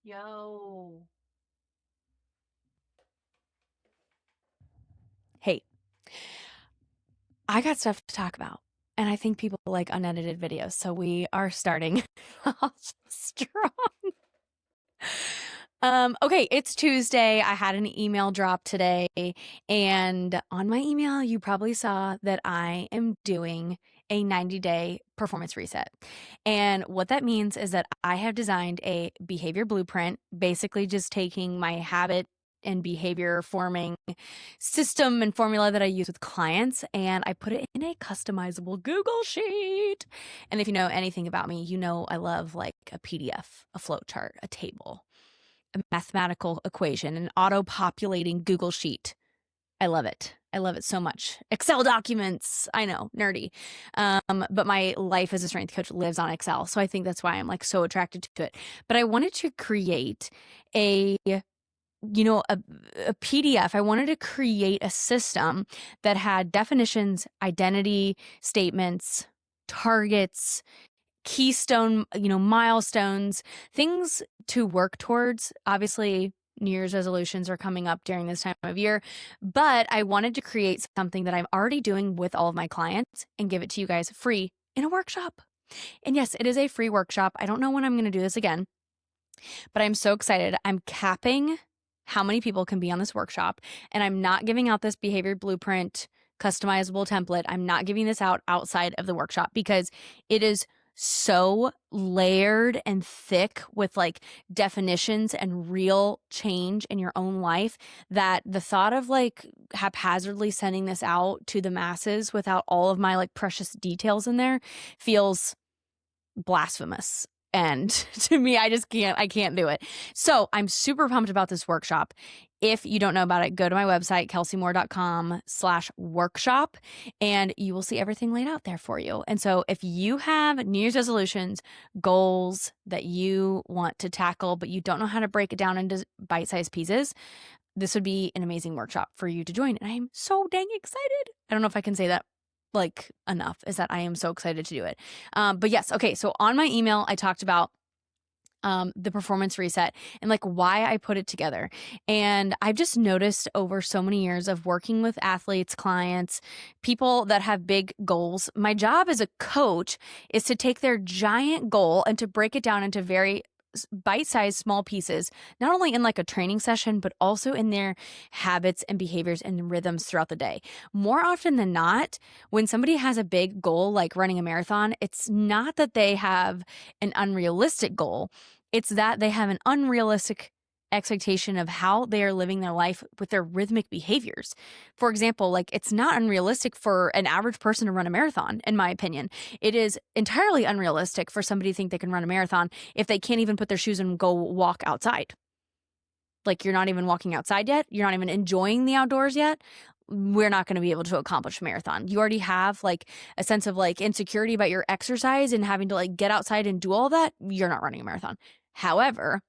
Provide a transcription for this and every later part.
Yo. Hey, I got stuff to talk about, and I think people like unedited videos, so we are starting off strong. Okay, it's Tuesday. I had an email drop today, and on my email, you probably saw that I am doing a 90-day performance reset. And what that means is that I have designed a behavior blueprint, basically just taking my habit and behavior forming system and formula that I use with clients, and I put it in a customizable Google Sheet. And if you know anything about me, you know I love like a PDF, a flow chart, a table, a mathematical equation, an auto-populating Google Sheet. I love it. I love it so much. Excel documents. I know, nerdy. But my life as a strength coach lives on Excel. So I think that's why I'm like so attracted to it. But I wanted to create a PDF. I wanted to create a system that had definitions, identity statements, targets, keystone, milestones, things to work towards. Obviously, New Year's resolutions are coming up during this time of year, but I wanted to create something that I'm already doing with all of my clients and give it to you guys free in a workshop. And yes, it is a free workshop. I don't know when I'm going to do this again, but I'm so excited. I'm capping how many people can be on this workshop, and I'm not giving out this behavior blueprint customizable template. I'm not giving this out outside of the workshop because it is so layered and thick with like definitions and real change in your own life that the thought of like haphazardly sending this out to the masses without all of my like precious details in there feels blasphemous. And to me, I can't do it. So I'm super pumped about this workshop. If you don't know about it, go to my website, kelseemore.com/workshop, and you will see everything laid out there for you. And so if you have New Year's resolutions, goals that you want to tackle, but you don't know how to break it down into bite-sized pieces, this would be an amazing workshop for you to join. And I'm so dang excited. I don't know if I can say that like enough, is that I am so excited to do it. But yes, okay. So on my email, I talked about the performance reset and like why I put it together. And I've just noticed over so many years of working with athletes, clients, people that have big goals. My job as a coach is to take their giant goal and to break it down into very bite-sized small pieces, not only in like a training session, but also in their habits and behaviors and rhythms throughout the day. More often than not, when somebody has a big goal like running a marathon, it's not that they have an unrealistic goal. It's that they have an unrealistic expectation of how they are living their life with their rhythmic behaviors. For example, like it's not unrealistic for an average person to run a marathon, in my opinion. It is entirely unrealistic for somebody to think they can run a marathon if they can't even put their shoes on and go walk outside. Like you're not even walking outside yet. You're not even enjoying the outdoors yet. We're not going to be able to accomplish a marathon. You already have like a sense of like insecurity about your exercise and having to like get outside and do all that. You're not running a marathon. However,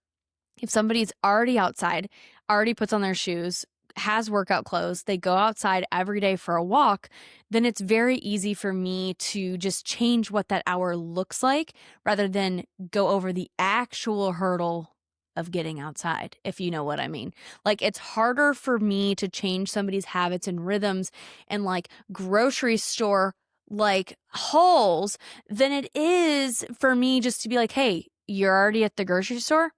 if somebody's already outside, already puts on their shoes, has workout clothes, they go outside every day for a walk, then it's very easy for me to just change what that hour looks like rather than go over the actual hurdle of getting outside, if you know what I mean. Like it's harder for me to change somebody's habits and rhythms and like grocery store like hauls than it is for me just to be like, hey, you're already at the grocery store?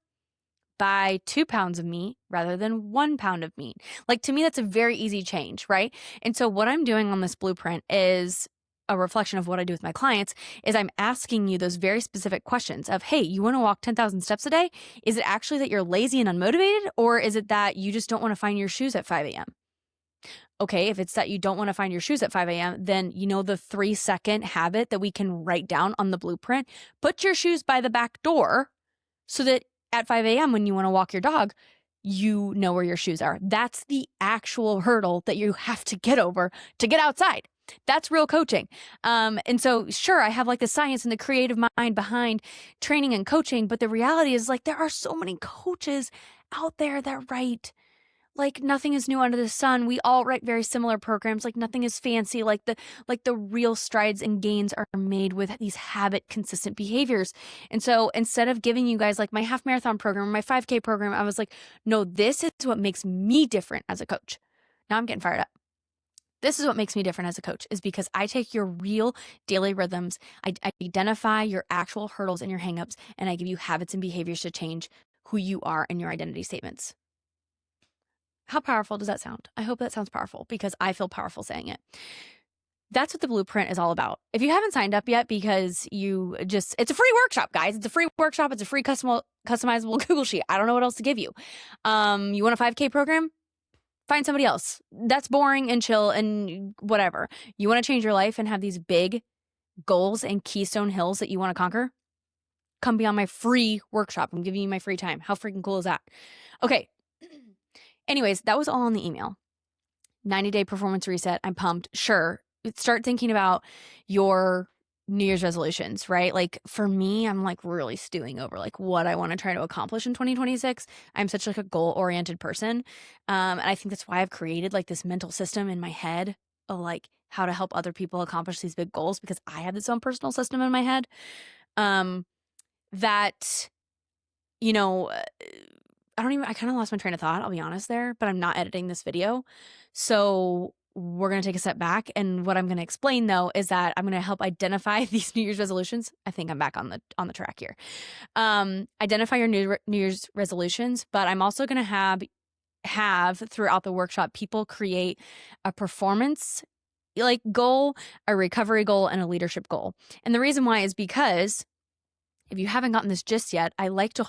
Buy 2 pounds of meat rather than 1 pound of meat. Like to me, that's a very easy change, right? And so what I'm doing on this blueprint is a reflection of what I do with my clients is I'm asking you those very specific questions of, hey, you want to walk 10,000 steps a day? Is it actually that you're lazy and unmotivated? Or is it that you just don't want to find your shoes at 5 a.m.? Okay, if it's that you don't want to find your shoes at 5 a.m., then you know the 3-second habit that we can write down on the blueprint. Put your shoes by the back door so that at 5 a.m. when you want to walk your dog, you know where your shoes are. That's the actual hurdle that you have to get over to get outside. That's real coaching. And so sure, I have like the science and the creative mind behind training and coaching, but the reality is like there are so many coaches out there that write like nothing is new under the sun. We all write very similar programs. Like nothing is fancy. Like the real strides and gains are made with these habit consistent behaviors. And so instead of giving you guys like my half marathon program or my 5K program, I was like, no, this is what makes me different as a coach. Now I'm getting fired up. This is what makes me different as a coach, is because I take your real daily rhythms, I identify your actual hurdles and your hangups, and I give you habits and behaviors to change who you are and your identity statements. How powerful does that sound? I hope that sounds powerful, because I feel powerful saying it. That's what the blueprint is all about. If you haven't signed up yet, because it's a free workshop, guys. It's a free workshop. It's a free customizable Google Sheet. I don't know what else to give you. You want a 5K program? Find somebody else. That's boring and chill and whatever. You want to change your life and have these big goals and Keystone Hills that you want to conquer? Come be on my free workshop. I'm giving you my free time. How freaking cool is that? Okay. Anyways, that was all in the email. 90-day performance reset. I'm pumped. Sure. Start thinking about your New Year's resolutions, right? Like for me, I'm like really stewing over like what I want to try to accomplish in 2026. I'm such like a goal-oriented person. And I think that's why I've created like this mental system in my head of like how to help other people accomplish these big goals, because I have this own personal system in my head. That, you know, I kind of lost my train of thought, I'll be honest there, but I'm not editing this video. So we're going to take a step back. And what I'm going to explain though, is that I'm going to help identify these New Year's resolutions. I think I'm back on the track here. Identify your New Year's resolutions, but I'm also going to have throughout the workshop, people create a performance like goal, a recovery goal, and a leadership goal. And the reason why is because if you haven't gotten this gist yet, I like to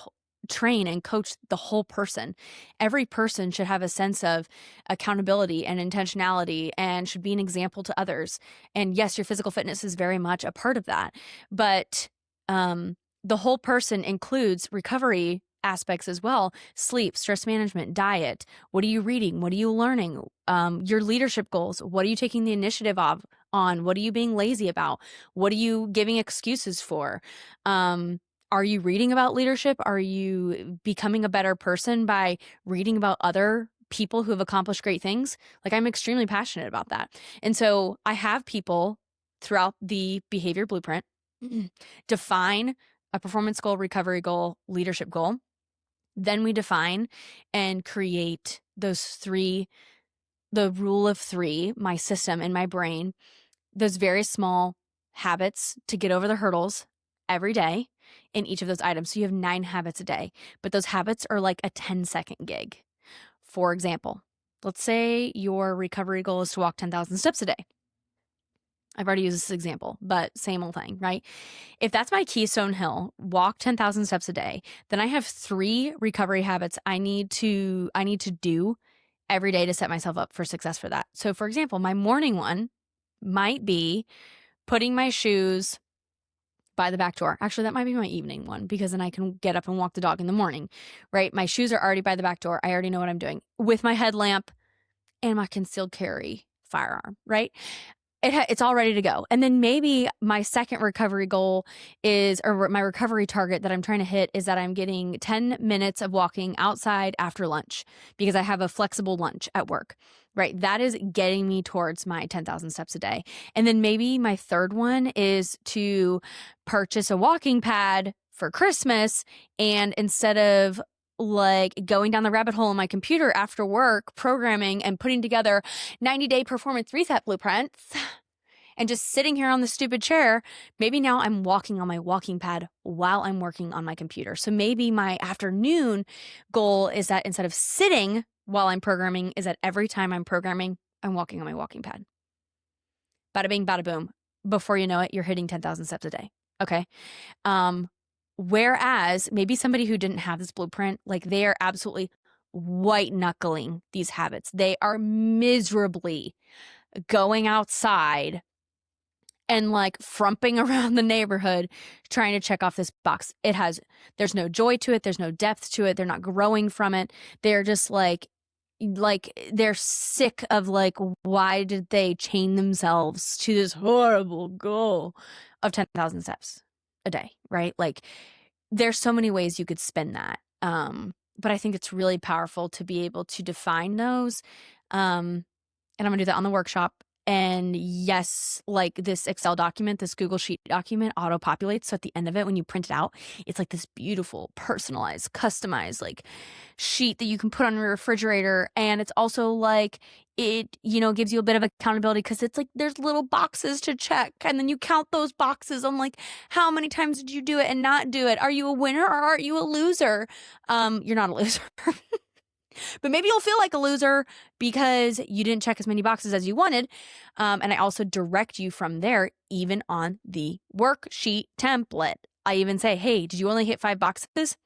train and coach the whole person. Every person should have a sense of accountability and intentionality and should be an example to others. And yes, your physical fitness is very much a part of that. But the whole person includes recovery aspects as well: sleep, stress management, diet. What are you reading? What are you learning? Your leadership goals. What are you taking the initiative on? What are you being lazy about? What are you giving excuses for? Are you reading about leadership? Are you becoming a better person by reading about other people who have accomplished great things? Like, I'm extremely passionate about that. And so I have people throughout the Behavior Blueprint define a performance goal, recovery goal, leadership goal. Then we define and create those three, the rule of three, my system in my brain, those very small habits to get over the hurdles every day in each of those items. So you have 9 habits a day, but those habits are like a 10-second gig. For example, let's say your recovery goal is to walk 10,000 steps a day. I've already used this example, but same old thing, right? If that's my Keystone Hill, walk 10,000 steps a day, then I have 3 recovery habits I need to do every day to set myself up for success for that. So for example, my morning one might be putting my shoes by the back door. Actually, that might be my evening one, because then I can get up and walk the dog in the morning, right? My shoes are already by the back door. I already know what I'm doing with my headlamp and my concealed carry firearm, right? It's all ready to go. And then maybe my second recovery goal is, or my recovery target that I'm trying to hit, is that I'm getting 10 minutes of walking outside after lunch, because I have a flexible lunch at work, right? That is getting me towards my 10,000 steps a day. And then maybe my third one is to purchase a walking pad for Christmas. And instead of like going down the rabbit hole in my computer after work, programming and putting together 90-day performance reset blueprints and just sitting here on the stupid chair, maybe now I'm walking on my walking pad while I'm working on my computer. So maybe my afternoon goal is that instead of sitting while I'm programming, is that every time I'm programming, I'm walking on my walking pad. Bada bing, bada boom. Before you know it, you're hitting 10,000 steps a day. Okay. Whereas maybe somebody who didn't have this blueprint, like they are absolutely white knuckling these habits. They are miserably going outside and like frumping around the neighborhood trying to check off this box. There's no joy to it. There's no depth to it. They're not growing from it. They're just like they're sick of like, why did they chain themselves to this horrible goal of 10,000 steps a day, right? Like there's so many ways you could spin that. but I think it's really powerful to be able to define those. And I'm going to do that on the workshop. And yes, like this Excel document, this Google Sheet document auto populates. So at the end of it, when you print it out, it's like this beautiful, personalized, customized like sheet that you can put on your refrigerator. And it's also like it, gives you a bit of accountability because it's like there's little boxes to check. And then you count those boxes on like how many times did you do it and not do it? Are you a winner or are you a loser? You're not a loser. But maybe you'll feel like a loser because you didn't check as many boxes as you wanted. And I also direct you from there, even on the worksheet template. I even say, hey, did you only hit 5 boxes?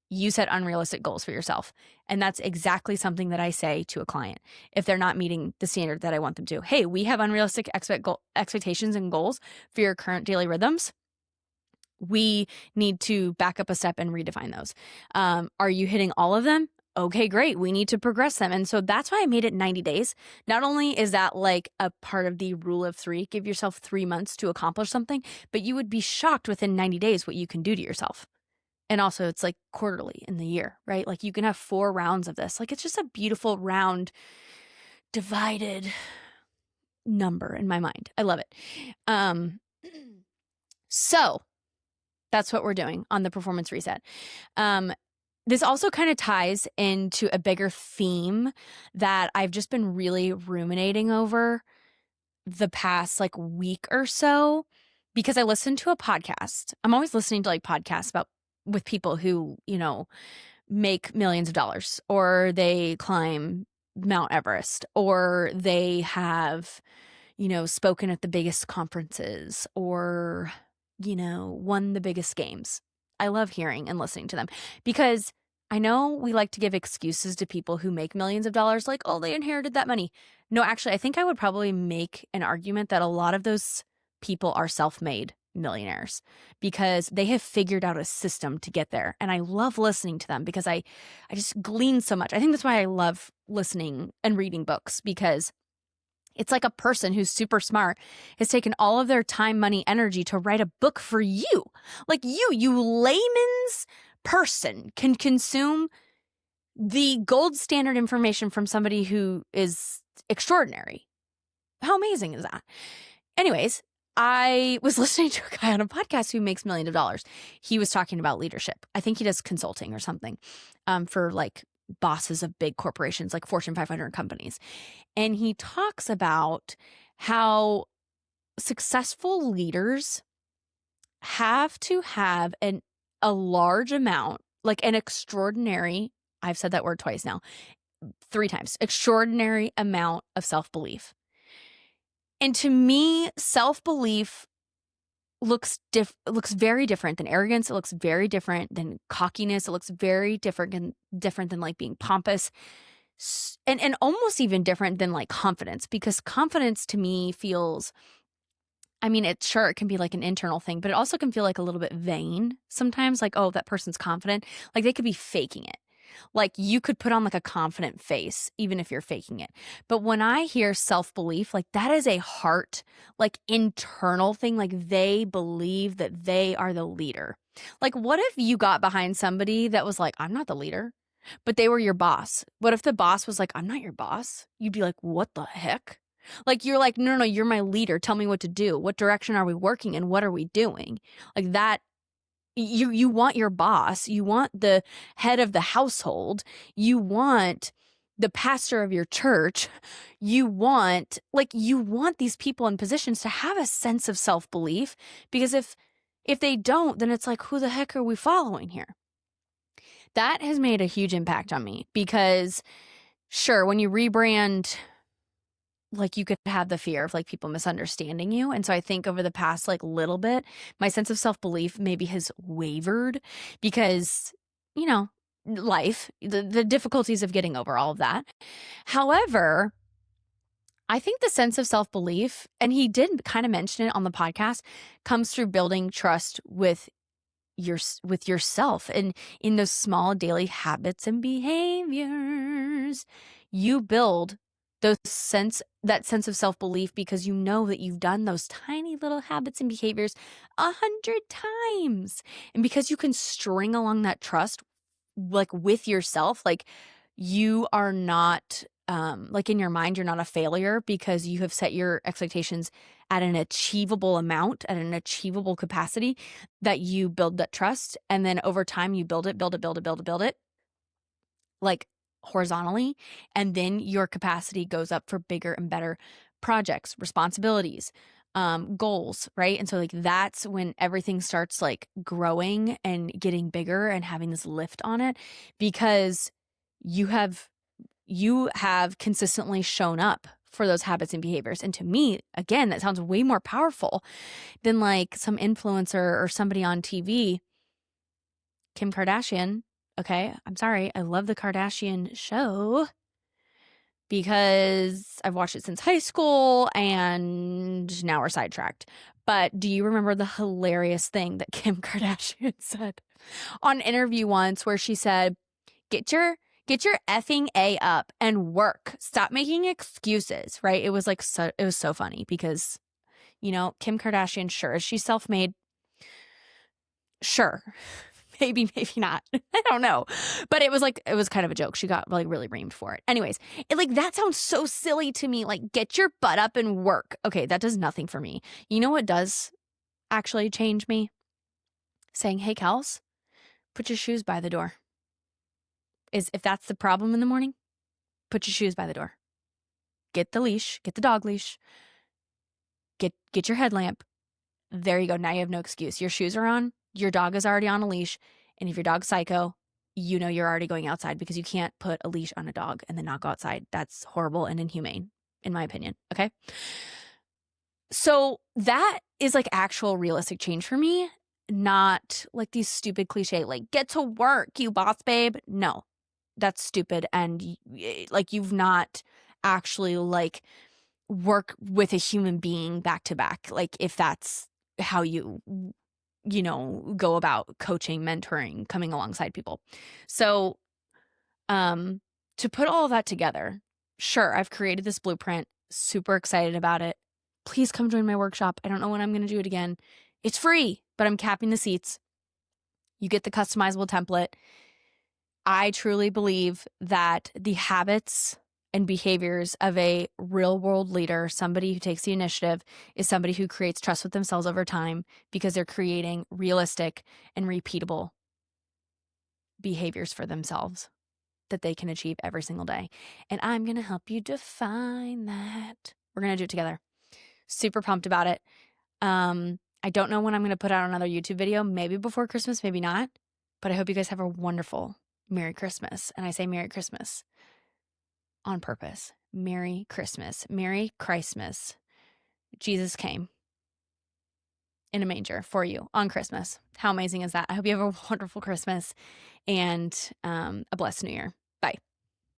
You set unrealistic goals for yourself. And that's exactly something that I say to a client if they're not meeting the standard that I want them to. Hey, we have unrealistic expectations and goals for your current daily rhythms. We need to back up a step and redefine those. Are you hitting all of them? Okay, great. We need to progress them. And so that's why I made it 90 days. Not only is that like a part of the rule of 3, give yourself 3 months to accomplish something, but you would be shocked within 90 days what you can do to yourself. And also it's like quarterly in the year, right? Like you can have 4 rounds of this. Like it's just a beautiful round divided number in my mind. I love it. So that's what we're doing on the performance reset. This also kind of ties into a bigger theme that I've just been really ruminating over the past like week or so because I listened to a podcast. I'm always listening to like podcasts with people who, make millions of dollars or they climb Mount Everest or they have, spoken at the biggest conferences or, won the biggest games. I love hearing and listening to them because I know we like to give excuses to people who make millions of dollars like, oh, they inherited that money. No, actually, I think I would probably make an argument that a lot of those people are self-made millionaires because they have figured out a system to get there. And I love listening to them because I just glean so much. I think that's why I love listening and reading books because it's like a person who's super smart has taken all of their time, money, energy to write a book for you. Like you layman's person can consume the gold standard information from somebody who is extraordinary. How amazing is that? Anyways, I was listening to a guy on a podcast who makes millions of dollars. He was talking about leadership. I think he does consulting or something for like bosses of big corporations, like Fortune 500 companies. And he talks about how successful leaders have to have a large amount, like an extraordinary, I've said that word twice now, 3 times, extraordinary amount of self-belief. And to me, self-belief looks very different than arrogance. It looks very different than cockiness. It looks very different than like being pompous and almost even different than like confidence, because confidence to me feels, I mean, it can be like an internal thing, but it also can feel like a little bit vain sometimes. Like, oh, that person's confident. Like they could be faking it. Like you could put on like a confident face, even if you're faking it. But when I hear self-belief, like that is a heart, like internal thing. Like they believe that they are the leader. Like what if you got behind somebody that was like, I'm not the leader, but they were your boss? What if the boss was like, I'm not your boss? You'd be like, what the heck? Like you're like, no, you're my leader. Tell me what to do. What direction are we working in? What are we doing? Like that. You want your boss, you want the head of the household, you want the pastor of your church, you want these people in positions to have a sense of self-belief, because if they don't, then it's like, who the heck are we following here? That has made a huge impact on me because sure, when you rebrand, like you could have the fear of like people misunderstanding you. And so I think over the past like little bit, my sense of self-belief maybe has wavered because, life, the difficulties of getting over all of that. However, I think the sense of self-belief, and he did kind of mention it on the podcast, comes through building trust with yourself and in those small daily habits and behaviors. You build that sense of self-belief because you know that you've done those tiny little habits and behaviors 100 times. And because you can string along that trust like with yourself, like you are not like in your mind, you're not a failure because you have set your expectations at an achievable amount, at an achievable capacity that you build that trust. And then over time you build it, like horizontally. And then your capacity goes up for bigger and better projects, responsibilities, goals, right? And so like that's when everything starts like growing and getting bigger and having this lift on it because you have consistently shown up for those habits and behaviors. And to me, again, that sounds way more powerful than like some influencer or somebody on TV. Kim Kardashian, okay, I'm sorry, I love the Kardashian show because I've watched it since high school and now we're sidetracked. But do you remember the hilarious thing that Kim Kardashian said on an interview once where she said, Get your effing A up and work. Stop making excuses, right? It was like it was so funny because, you know, Kim Kardashian, sure, is she self-made? Sure. Maybe not. I don't know. But it was kind of a joke. She got like really reamed for it. Anyways, that sounds so silly to me. Like, get your butt up and work. Okay, that does nothing for me. You know what does actually change me? Saying, hey, Kels, put your shoes by the door. If that's the problem in the morning, put your shoes by the door. Get the leash, get the dog leash, get your headlamp. There you go. Now you have no excuse. Your shoes are on. Your dog is already on a leash. And if your dog's psycho, you know you're already going outside because you can't put a leash on a dog and then not go outside. That's horrible and inhumane, in my opinion. Okay. So that is like actual realistic change for me, not like these stupid cliche, like get to work, you boss babe. No, that's stupid. And like you've not actually like work with a human being back to back. Like if that's how you go about coaching, mentoring, coming alongside people. So, to put all of that together, sure, I've created this blueprint, super excited about it. Please come join my workshop. I don't know when I'm going to do it again. It's free, but I'm capping the seats. You get the customizable template. I truly believe that the habits and behaviors of a real world leader, somebody who takes the initiative, is somebody who creates trust with themselves over time because they're creating realistic and repeatable behaviors for themselves that they can achieve every single day. And I'm going to help you define that. We're going to do it together. Super pumped about it. I don't know when I'm going to put out another YouTube video, maybe before Christmas, maybe not. But I hope you guys have a wonderful Merry Christmas. And I say Merry Christmas on purpose. Merry Christmas. Merry Christmas. Jesus came in a manger for you on Christmas. How amazing is that? I hope you have a wonderful Christmas and a blessed New Year. Bye.